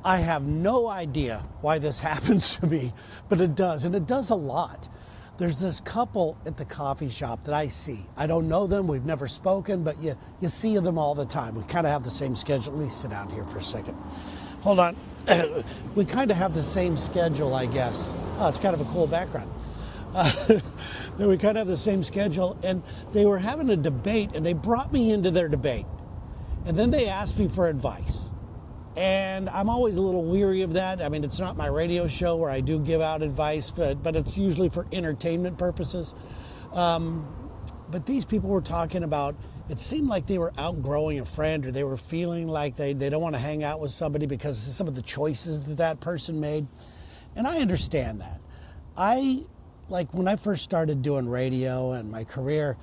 I have no idea why this happens to me, but it does, and it does a lot. There's this couple at the coffee shop that I see. I don't know them, we've never spoken, but you see them all the time. We kind of have the same schedule. Let me sit down here for a second. Hold on. We kind of have the same schedule, I guess. Oh, it's kind of a cool background. We kind of have the same schedule, and they were having a debate, and they brought me into their debate. And then they asked me for advice. And I'm always a little weary of that. I mean, it's not my radio show where I do give out advice, but it's usually for entertainment purposes. But these people were talking about, it seemed like they were outgrowing a friend, or they were feeling like they don't want to hang out with somebody because of some of the choices that person made. And I understand that. Like when I first started doing radio and my career,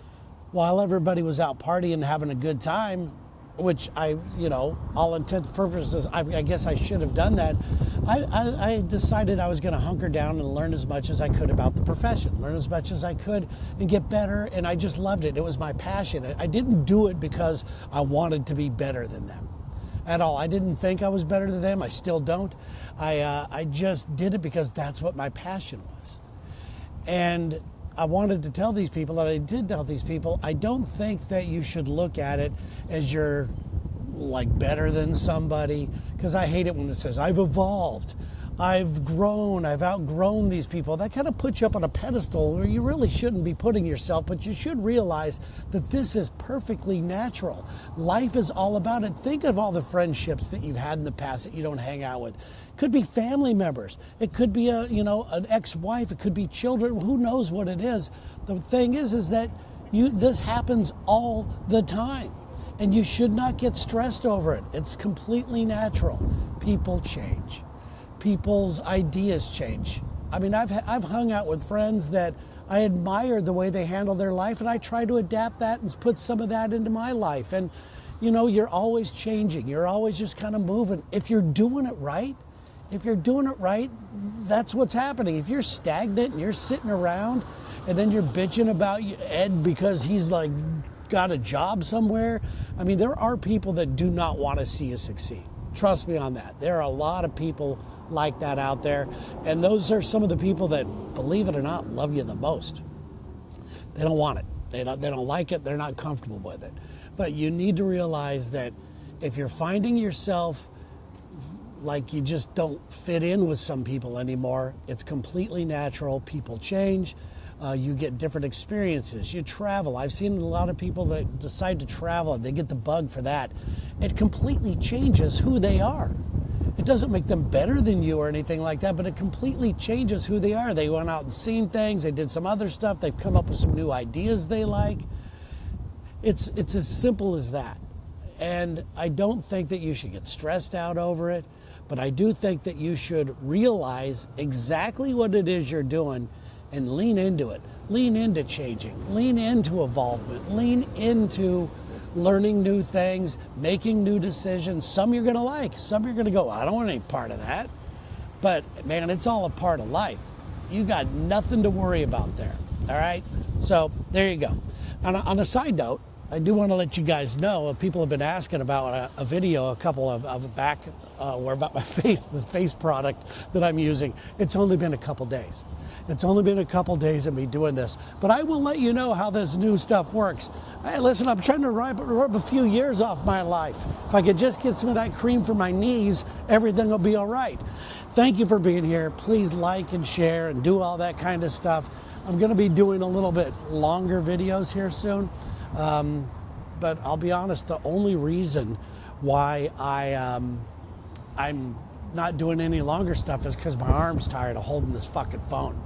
while everybody was out partying and having a good time, which all intents and purposes, I guess I should have done that. I decided I was going to hunker down and learn as much as I could about the profession, learn as much as I could and get better. And I just loved it. It was my passion. I didn't do it because I wanted to be better than them at all. I didn't think I was better than them. I still don't. I just did it because that's what my passion was. And I wanted to tell these people, and I did tell these people, I don't think that you should look at it as you're like better than somebody, because I hate it when it says, I've evolved, I've grown, I've outgrown these people. That kind of puts you up on a pedestal where you really shouldn't be putting yourself, but you should realize that this is perfectly natural. Life is all about it. Think of all the friendships that you've had in the past that you don't hang out with. Could be family members. It could be an ex-wife. It could be children. Who knows what it is? The thing is that this happens all the time, and you should not get stressed over it. It's completely natural. People change. People's ideas change. I mean, I've hung out with friends that I admire the way they handle their life, and I try to adapt that and put some of that into my life. And you're always changing. You're always just kind of moving. If you're doing it right, that's what's happening. If you're stagnant and you're sitting around and then you're bitching about Ed because he's like got a job somewhere, I mean, there are people that do not want to see you succeed. Trust me on that. There are a lot of people like that out there, and those are some of the people that, believe it or not, love you the most. They don't want it. They don't like it. They're not comfortable with it. But you need to realize that if you're finding yourself like you just don't fit in with some people anymore, it's completely natural. People change. You get different experiences. You travel. I've seen a lot of people that decide to travel and they get the bug for that. It completely changes who they are. It doesn't make them better than you or anything like that, but it completely changes who they are. They went out and seen things. They did some other stuff. They've come up with some new ideas they like. It's as simple as that. And I don't think that you should get stressed out over it, but I do think that you should realize exactly what it is you're doing and lean into it. Lean into changing. Lean into involvement. Lean into learning new things, making new decisions. Some you're going to like. Some you're going to go, I don't want any part of that. But, man, it's all a part of life. You got nothing to worry about there. All right? So, there you go. On a side note, I do want to let you guys know, people have been asking about a video, a couple of back, where about my face, this face product that I'm using. It's only been a couple days. It's only been a couple days of me doing this, but I will let you know how this new stuff works. Hey, listen, I'm trying to rub a few years off my life. If I could just get some of that cream for my knees, everything will be all right. Thank you for being here. Please like and share and do all that kind of stuff. I'm going to be doing a little bit longer videos here soon. But I'll be honest, the only reason why I'm not doing any longer stuff is because my arm's tired of holding this fucking phone.